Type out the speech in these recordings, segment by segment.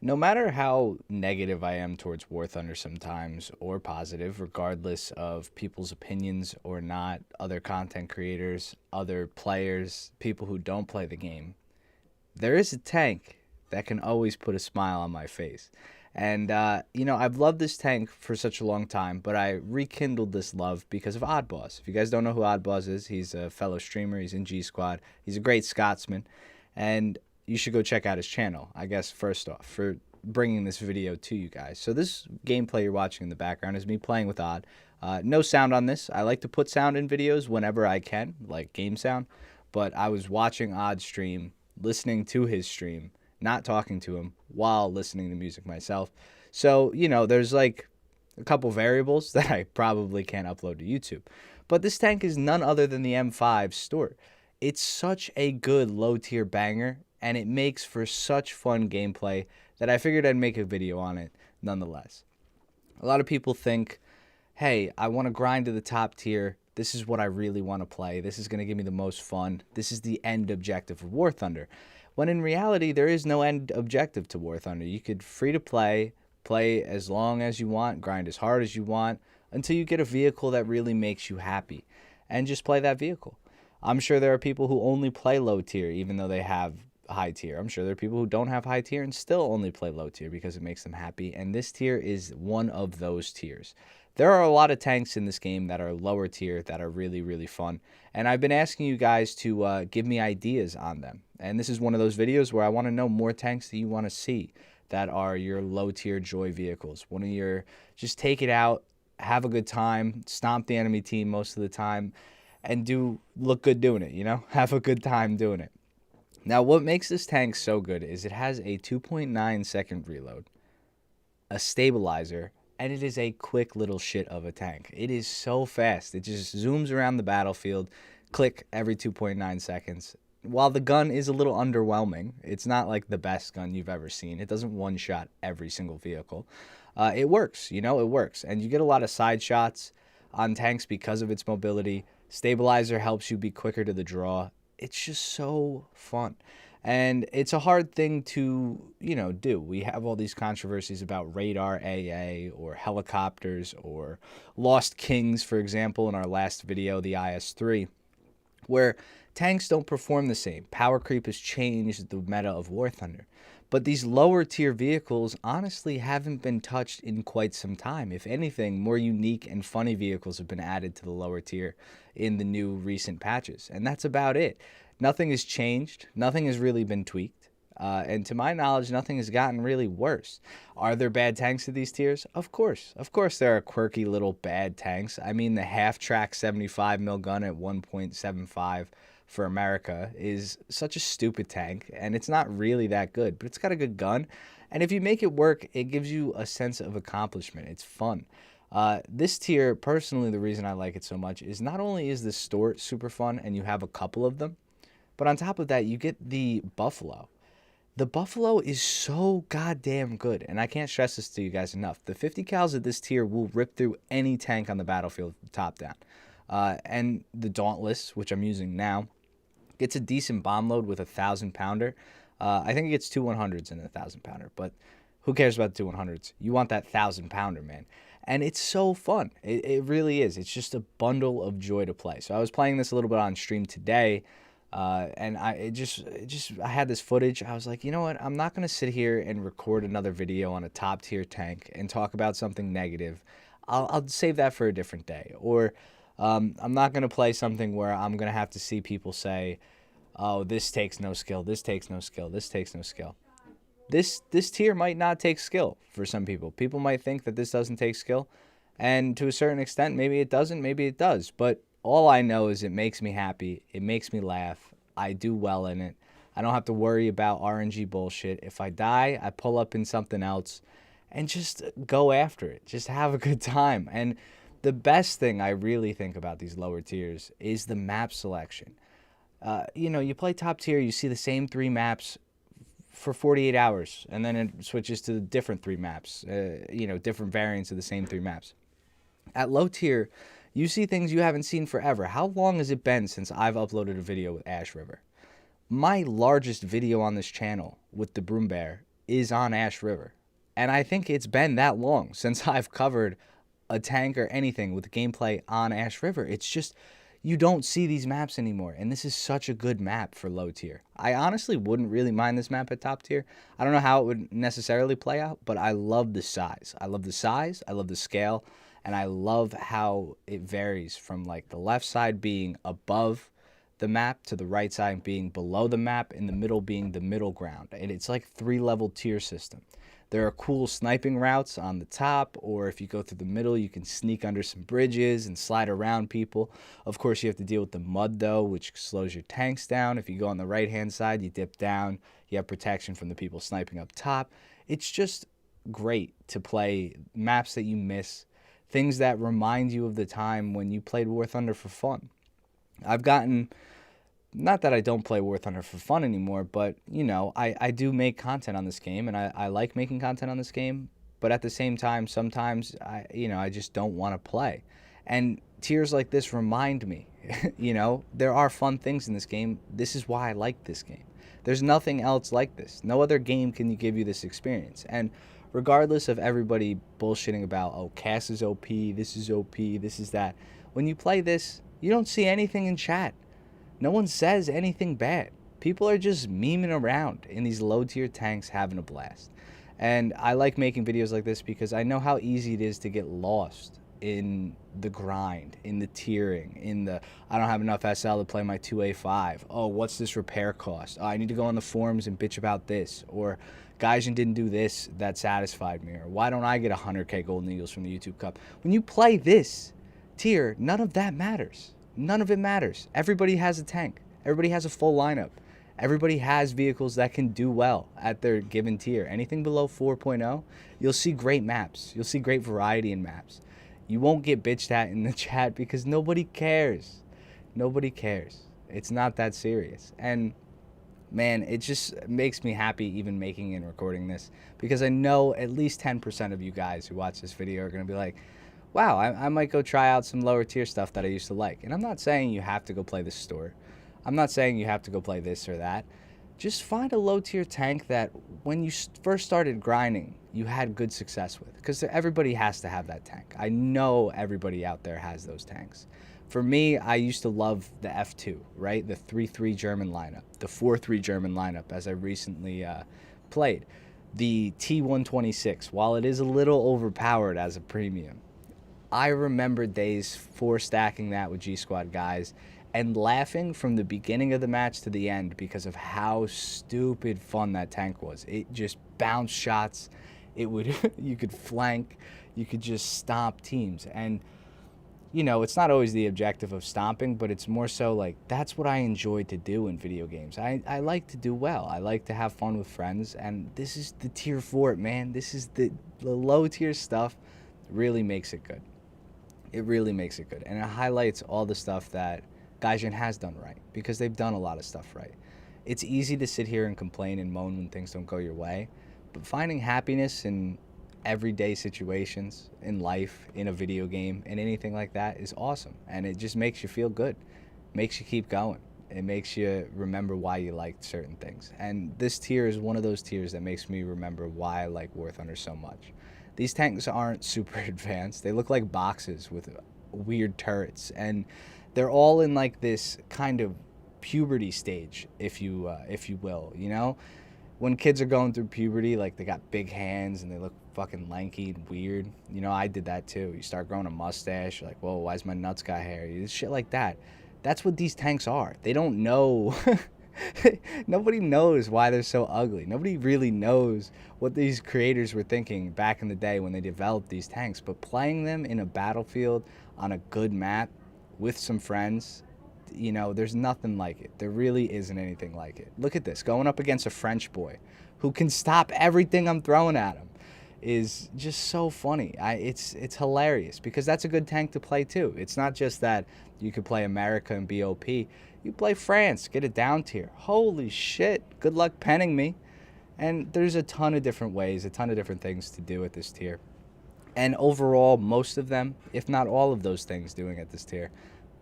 No matter how negative I am towards Warthunder sometimes, or positive, regardless of people's opinions or not, other content creators, other players, people who don't play the game, there is a tank that can always put a smile on my face. And, I've loved this tank for such a long time, but I rekindled this love because of Oddboss. If you guys don't know who Oddboss is, he's a fellow streamer. He's in G Squad. He's a great Scotsman. And you should go check out his channel, I guess, first off, for bringing this video to you guys. So this gameplay you're watching in the background is me playing with Odd. No sound on this. I like to put sound in videos whenever I can, like game sound. But I was watching Odd stream, listening to his stream, not talking to him while listening to music myself. So, there's like a couple variables that I probably can't upload to YouTube. But this tank is none other than the M5 Stuart. It's such a good low tier banger, and it makes for such fun gameplay that I figured I'd make a video on it nonetheless. A lot of people think, hey, I want to grind to the top tier. This is what I really want to play. This is going to give me the most fun. This is the end objective of Warthunder. When in reality, there is no end objective to Warthunder. You could free to play as long as you want, grind as hard as you want, until you get a vehicle that really makes you happy, and just play that vehicle. I'm sure there are people who only play low tier even though they have high tier. I'm sure there are people who don't have high tier and still only play low tier because it makes them happy, and this tier is one of those tiers. There are a lot of tanks in this game that are lower tier that are really, really fun, and I've been asking you guys to give me ideas on them. And this is one of those videos where I want to know more tanks that you want to see that are your low tier joy vehicles. One of your, just take it out, have a good time, stomp the enemy team most of the time, and look good doing it, have a good time doing it. Now, what makes this tank so good is it has a 2.9 second reload, a stabilizer, and it is a quick little shit of a tank. It is so fast. It just zooms around the battlefield, click every 2.9 seconds. While the gun is a little underwhelming, it's not like the best gun you've ever seen. It doesn't one-shot every single vehicle. It works, it works. And you get a lot of side shots on tanks because of its mobility. Stabilizer helps you be quicker to the draw. It's just so fun. And it's a hard thing to, do. We have all these controversies about radar AA or helicopters or Lost Kings, for example, in our last video, the IS-3, where tanks don't perform the same. Power creep has changed the meta of Warthunder. But these lower tier vehicles honestly haven't been touched in quite some time. If anything, more unique and funny vehicles have been added to the lower tier in the new recent patches. And that's about it. Nothing has changed. Nothing has really been tweaked. And to my knowledge, nothing has gotten really worse. Are there bad tanks at these tiers? Of course. Of course there are quirky little bad tanks. I mean, the half-track 75 mil gun at 1.75 for America is such a stupid tank, and it's not really that good, but it's got a good gun. And if you make it work, it gives you a sense of accomplishment. It's fun. This tier, personally, the reason I like it so much is not only is the Stuart super fun, and you have a couple of them, but on top of that, you get the Buffalo. The Buffalo is so goddamn good, and I can't stress this to you guys enough. The 50 cals at this tier will rip through any tank on the battlefield top down. And the Dauntless, which I'm using now, gets a decent bomb load with a 1,000-pounder. I think it gets two 100s and a 1,000-pounder, but who cares about the two 100s? You want that 1,000-pounder, man. And it's so fun. It really is. It's just a bundle of joy to play. So I was playing this a little bit on stream today, and I had this footage. I was like, you know what? I'm not going to sit here and record another video on a top tier tank and talk about something negative. I'll save that for a different day. Or I'm not going to play something where I'm going to have to see people say, oh, this takes no skill, this takes no skill, this takes no skill. This tier might not take skill for some people. People might think that this doesn't take skill, and to a certain extent, maybe it doesn't, maybe it does. But all I know is it makes me happy, it makes me laugh, I do well in it. I don't have to worry about RNG bullshit. If I die, I pull up in something else and just go after it. Just have a good time. And the best thing I really think about these lower tiers is the map selection. You play top tier, you see the same 3 maps for 48 hours, and then it switches to the different 3 maps, different variants of the same 3 maps. At low tier, you see things you haven't seen forever. How long has it been since I've uploaded a video with Ash River? My largest video on this channel with the Broom Bear is on Ash River. And I think it's been that long since I've covered a tank or anything with gameplay on Ash River. It's just, you don't see these maps anymore. And this is such a good map for low tier. I honestly wouldn't really mind this map at top tier. I don't know how it would necessarily play out, but I love the size. I love the size, I love the scale, and I love how it varies from like the left side being above the map to the right side being below the map, in the middle being the middle ground. And it's like 3-level tier system. There are cool sniping routes on the top, or if you go through the middle, you can sneak under some bridges and slide around people. Of course, you have to deal with the mud, though, which slows your tanks down. If you go on the right-hand side, you dip down. You have protection from the people sniping up top. It's just great to play maps that you miss, things that remind you of the time when you played Warthunder for fun. I've gotten, not that I don't play Warthunder for fun anymore, but, you know, I do make content on this game, and I like making content on this game, but at the same time, sometimes, I just don't want to play. And tiers like this remind me, there are fun things in this game. This is why I like this game. There's nothing else like this. No other game can give you this experience. And regardless of everybody bullshitting about, oh, Cass is OP, this is OP, this is that, when you play this, you don't see anything in chat. No one says anything bad. People are just memeing around in these low-tier tanks having a blast. And I like making videos like this because I know how easy it is to get lost in the grind, in the tiering, in the, I don't have enough SL to play my 2A5. Oh, what's this repair cost? Oh, I need to go on the forums and bitch about this. Or, Gaijin didn't do this that satisfied me. Or, why don't I get 100k Golden Eagles from the YouTube Cup? When you play this tier, none of that matters. None of it matters. Everybody has a tank. Everybody has a full lineup. Everybody has vehicles that can do well at their given tier. Anything below 4.0, you'll see great maps. You'll see great variety in maps. You won't get bitched at in the chat because nobody cares. Nobody cares. It's not that serious. And man, it just makes me happy even making and recording this, because I know at least 10% of you guys who watch this video are going to be like, wow, I might go try out some lower tier stuff that I used to like. And I'm not saying you have to go play this store. I'm not saying you have to go play this or that. Just find a low tier tank that when you first started grinding, you had good success with. Because everybody has to have that tank. I know everybody out there has those tanks. For me, I used to love the F2, right? The 3-3 German lineup, the 4-3 German lineup, as I recently played. The T126, while it is a little overpowered as a premium, I remember days 4 stacking that with G Squad guys and laughing from the beginning of the match to the end because of how stupid fun that tank was. It just bounced shots. It would, you could flank, you could just stomp teams. And, it's not always the objective of stomping, but it's more so like, that's what I enjoy to do in video games. I like to do well. I like to have fun with friends, and this is the tier for it, man. This is the low tier stuff really makes it good. It really makes it good, and it highlights all the stuff that Gaijin has done right, because they've done a lot of stuff right. It's easy to sit here and complain and moan when things don't go your way, but finding happiness in everyday situations, in life, in a video game, and anything like that is awesome, and it just makes you feel good, makes you keep going. It makes you remember why you liked certain things, and this tier is one of those tiers that makes me remember why I like Warthunder so much. These tanks aren't super advanced. They look like boxes with weird turrets, and they're all in like this kind of puberty stage, if you will. When kids are going through puberty, like they got big hands and they look fucking lanky and weird. I did that too. You start growing a mustache, you're like, whoa, why is my nuts got hair? Shit like that. That's what these tanks are. They don't know. Nobody knows why they're so ugly. Nobody really knows what these creators were thinking back in the day when they developed these tanks. But playing them in a battlefield on a good map with some friends, there's nothing like it. There really isn't anything like it. Look at this. Going up against a French boy who can stop everything I'm throwing at him is just so funny. It's hilarious, because that's a good tank to play too. It's not just that you could play America and be OP. You play France, get it down tier. Holy shit, good luck penning me. And there's a ton of different ways, a ton of different things to do at this tier. And overall, most of them, if not all of those things doing at this tier,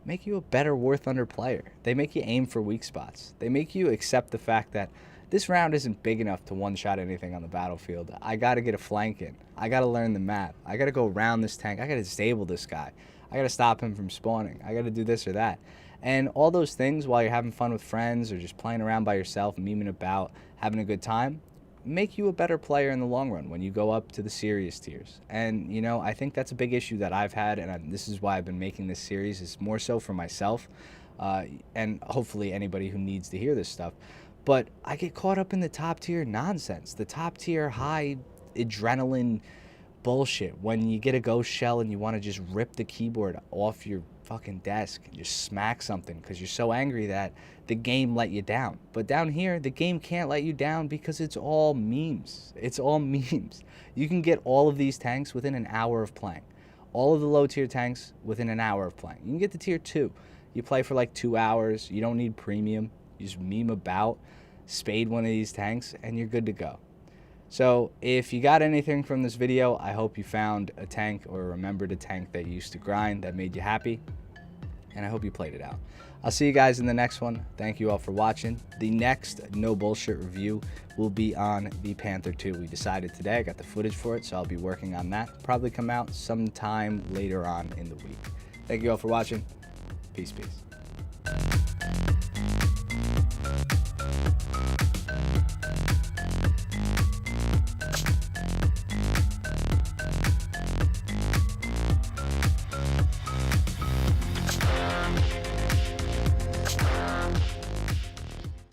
make you a better Warthunder player. They make you aim for weak spots. They make you accept the fact that This round isn't big enough to one-shot anything on the battlefield. I got to get a flank in. I got to learn the map. I got to go around this tank. I got to disable this guy. I got to stop him from spawning. I got to do this or that. And all those things while you're having fun with friends or just playing around by yourself, memeing about, having a good time, make you a better player in the long run when you go up to the serious tiers. And, you know, I think that's a big issue that I've had, and this is why I've been making this series, is more so for myself, and hopefully anybody who needs to hear this stuff. But I get caught up in the top tier nonsense, the top tier high adrenaline bullshit. When you get a ghost shell and you want to just rip the keyboard off your fucking desk and just smack something because you're so angry that the game let you down. But down here, the game can't let you down because it's all memes. It's all memes. You can get all of these tanks within an hour of playing. All of the low tier tanks within an hour of playing. You can get to tier 2. You play for like 2 hours. You don't need premium. You just meme about, spade one of these tanks, and you're good to go. So if you got anything from this video, I hope you found a tank or remembered a tank that you used to grind that made you happy, and I hope you played it out. I'll see you guys in the next one. Thank you all for watching. The next No Bullshit review will be on the Panther 2. We decided today. I got the footage for it, so I'll be working on that. Probably come out sometime later on in the week. Thank you all for watching. Peace, peace.